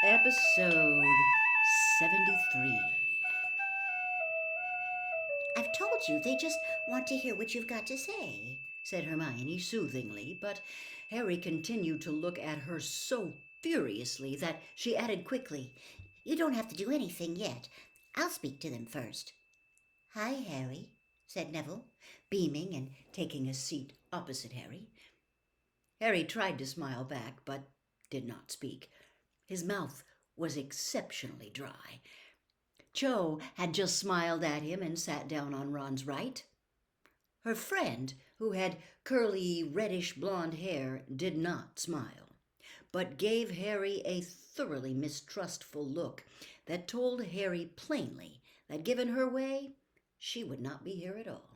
Episode 73. I've told you, they just want to hear what you've got to say, Said Hermione soothingly, but Harry continued to look at her so furiously that she added quickly. You don't have to do anything yet. I'll speak to them first. Hi, Harry, said Neville, beaming and taking a seat opposite Harry. Harry tried to smile back, but did not speak. His mouth was exceptionally dry. Cho had just smiled at him and sat down on Ron's right. Her friend, who had curly reddish blonde hair, did not smile, but gave Harry a thoroughly mistrustful look that told Harry plainly that given her way, she would not be here at all.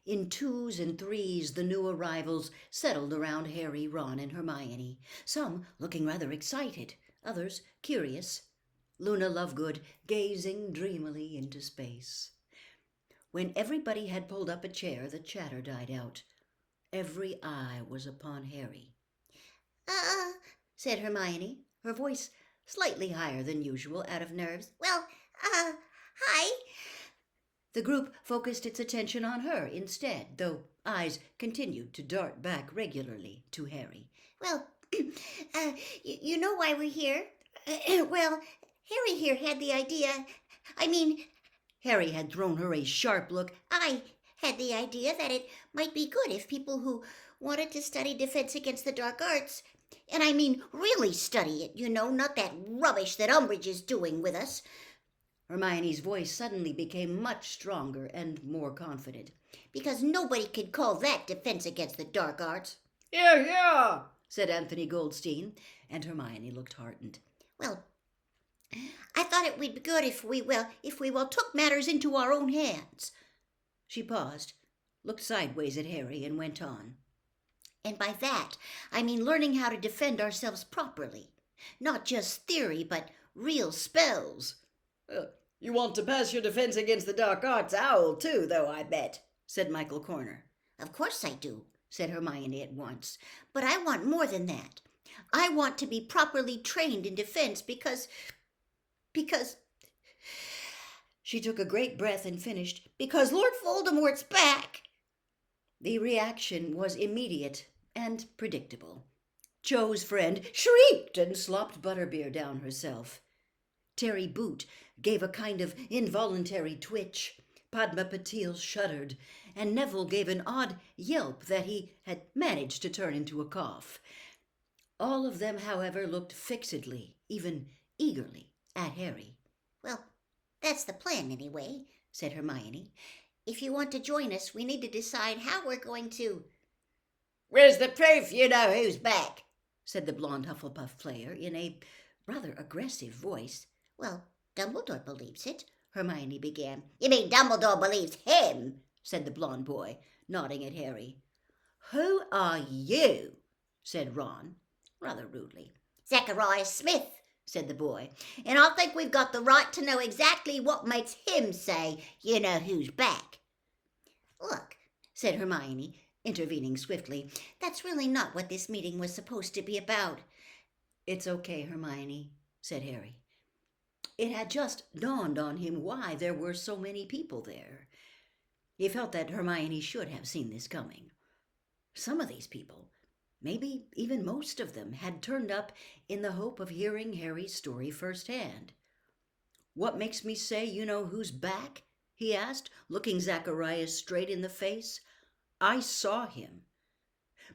In twos and threes, the new arrivals settled around Harry, Ron, and Hermione, some looking rather excited, others curious, Luna Lovegood gazing dreamily into space. When everybody had pulled up a chair, the chatter died out. Every eye was upon Harry. Said Hermione, her voice slightly higher than usual out of nerves. Well, hi. The group focused its attention on her instead, though eyes continued to dart back regularly to Harry. Well, you know why we're here? Well, Harry here had the idea. Harry had thrown her a sharp look. I had the idea that it might be good if people who wanted to study defense against the dark arts, and I mean really study it, you know, not that rubbish that Umbridge is doing with us. Hermione's voice suddenly became much stronger and more confident. Because nobody could call that defense against the dark arts. "Hear, hear," said Anthony Goldstein, and Hermione looked heartened. Well, I thought it would be good if we took matters into our own hands. She paused, looked sideways at Harry, and went on. And by that, I mean learning how to defend ourselves properly. Not just theory, but real spells. You want to pass your defense against the dark arts owl, too, though, I bet, said Michael Corner. Of course I do, said Hermione at once. But I want more than that. I want to be properly trained in defense because... She took a great breath and finished, because Lord Voldemort's back. The reaction was immediate and predictable. Cho's friend shrieked and slopped butterbeer down herself. Terry Boot gave a kind of involuntary twitch. Padma Patil shuddered, and Neville gave an odd yelp that he had managed to turn into a cough. All of them, however, looked fixedly, even eagerly, at Harry. Well, that's the plan anyway, said Hermione. If you want to join us, we need to decide how we're going to... Where's the proof you know who's back? Said the blonde Hufflepuff player in a rather aggressive voice. Well, Dumbledore believes it, Hermione began. You mean Dumbledore believes him? Said the blonde boy, nodding at Harry. Who are you? Said Ron, rather rudely. Zacharias Smith, said the boy, and I think we've got the right to know exactly what makes him say, you know who's back. Look, said Hermione, intervening swiftly, that's really not what this meeting was supposed to be about. It's okay, Hermione, said Harry. It had just dawned on him why there were so many people there. He felt that Hermione should have seen this coming. Some of these people, maybe even most of them, had turned up in the hope of hearing Harry's story firsthand. What makes me say you know who's back? He asked, looking Zacharias straight in the face. I saw him.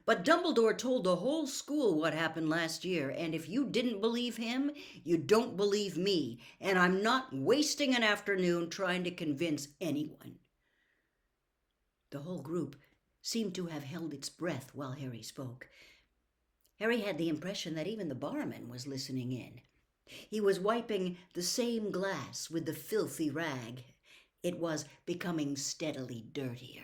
But Dumbledore told the whole school what happened last year, and if you didn't believe him, you don't believe me, and I'm not wasting an afternoon trying to convince anyone. The whole group seemed to have held its breath while Harry spoke. Harry had the impression that even the barman was listening in. He was wiping the same glass with the filthy rag. It was becoming steadily dirtier.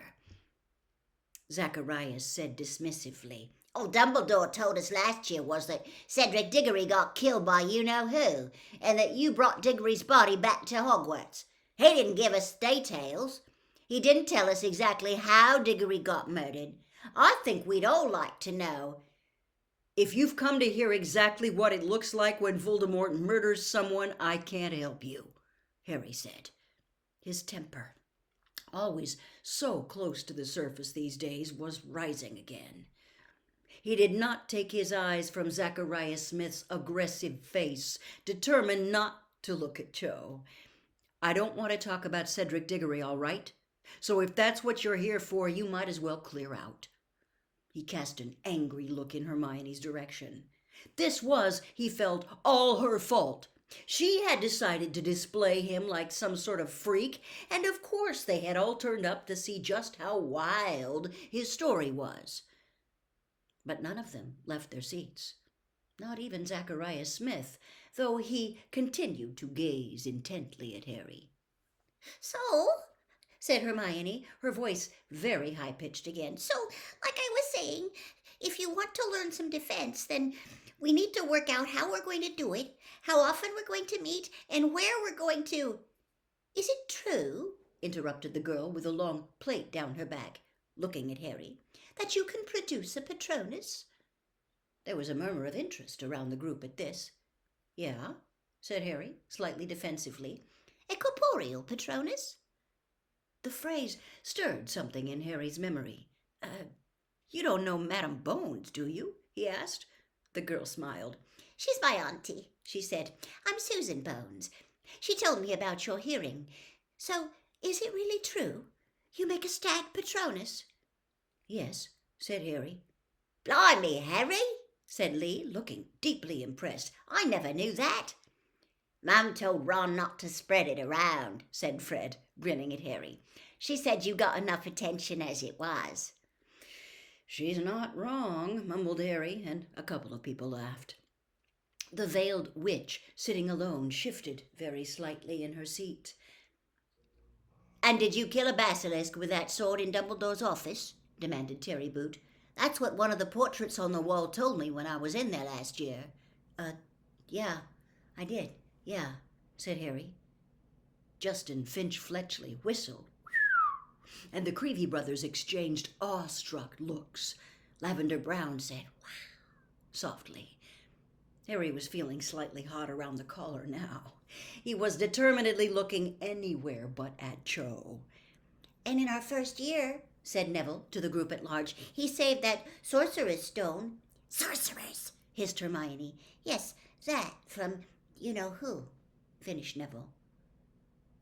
Zacharias said dismissively, All Dumbledore told us last year was that Cedric Diggory got killed by you-know-who, and that you brought Diggory's body back to Hogwarts. He didn't give us details. He didn't tell us exactly how Diggory got murdered. I think we'd all like to know. If you've come to hear exactly what it looks like when Voldemort murders someone, I can't help you, Harry said. His temper, always so close to the surface these days, was rising again. He did not take his eyes from Zacharias Smith's aggressive face, determined not to look at Cho. I don't want to talk about Cedric Diggory, all right? So if that's what you're here for, you might as well clear out. He cast an angry look in Hermione's direction. This was, he felt, all her fault. She had decided to display him like some sort of freak, and of course they had all turned up to see just how wild his story was. But none of them left their seats. Not even Zacharias Smith, though he continued to gaze intently at Harry. So, said Hermione, her voice very high-pitched again. So, like I was saying, if you want to learn some defense, then we need to work out how we're going to do it, how often we're going to meet, and where we're going to... Is it true, interrupted the girl with a long plait down her back, looking at Harry, that you can produce a Patronus? There was a murmur of interest around the group at this. Yeah, said Harry, slightly defensively. A corporeal Patronus? The phrase stirred something in Harry's memory. You don't know Madame Bones, do you? He asked. The girl smiled. She's my auntie, she said. I'm Susan Bones. She told me about your hearing. So, is it really true? You make a stag Patronus? Yes, said Harry. Blimey, Harry, said Lee, looking deeply impressed. I never knew that. Mum told Ron not to spread it around, said Fred, grinning at Harry. She said you got enough attention as it was. She's not wrong, mumbled Harry, and a couple of people laughed. The veiled witch, sitting alone, shifted very slightly in her seat. And did you kill a basilisk with that sword in Dumbledore's office? Demanded Terry Boot. That's what one of the portraits on the wall told me when I was in there last year. Yeah, I did. Yeah, said Harry. Justin Finch Fletchley whistled, and the Creevy brothers exchanged awestruck looks. Lavender Brown said, "Wow," softly. Harry was feeling slightly hot around the collar now. He was determinedly looking anywhere but at Cho. And in our first year, said Neville to the group at large, he saved that sorcerer's stone. Sorcerers, hissed Hermione. Yes, that from you-know-who, finished Neville.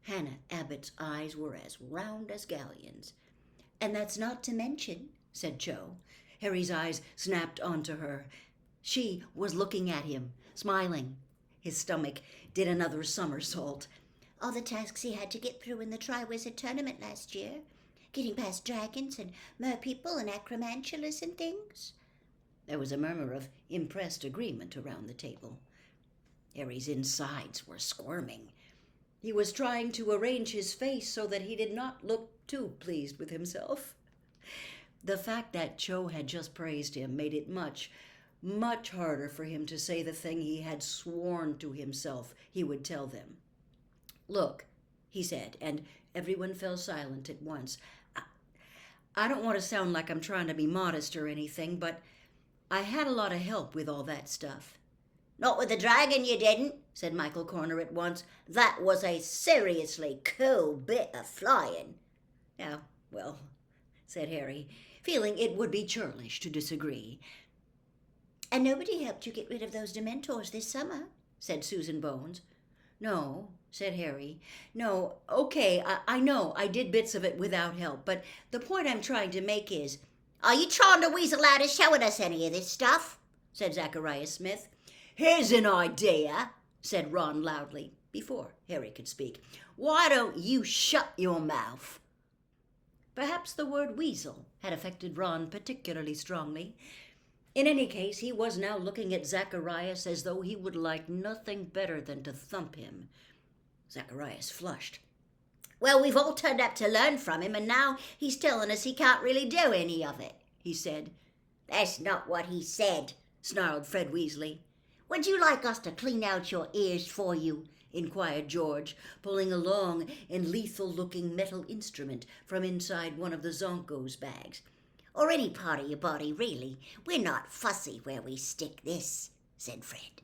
Hannah Abbott's eyes were as round as galleons. And that's not to mention, said Cho. Harry's eyes snapped onto her. She was looking at him, smiling. His stomach did another somersault. All the tasks he had to get through in the Triwizard Tournament last year. Getting past dragons and merpeople and acromantulas and things. There was a murmur of impressed agreement around the table. Harry's insides were squirming. He was trying to arrange his face so that he did not look too pleased with himself. The fact that Cho had just praised him made it much, much harder for him to say the thing he had sworn to himself he would tell them. Look, he said, and everyone fell silent at once. I don't want to sound like I'm trying to be modest or anything, but I had a lot of help with all that stuff. Not with the dragon you didn't, said Michael Corner at once. That was a seriously cool bit of flying. Yeah, well, said Harry, feeling it would be churlish to disagree. And nobody helped you get rid of those Dementors this summer, said Susan Bones. No, said Harry. No, okay, I know I did bits of it without help, but the point I'm trying to make is... Are you trying to weasel out of showing us any of this stuff? Said Zacharias Smith. Here's an idea, said Ron loudly, before Harry could speak. Why don't you shut your mouth? Perhaps the word weasel had affected Ron particularly strongly. In any case, he was now looking at Zacharias as though he would like nothing better than to thump him. Zacharias flushed. Well, we've all turned up to learn from him, and now he's telling us he can't really do any of it, he said. That's not what he said, snarled Fred Weasley. Would you like us to clean out your ears for you? Inquired George, pulling a long and lethal-looking metal instrument from inside one of the Zonko's bags. or any part of your body, really. We're not fussy where we stick this," said Fred.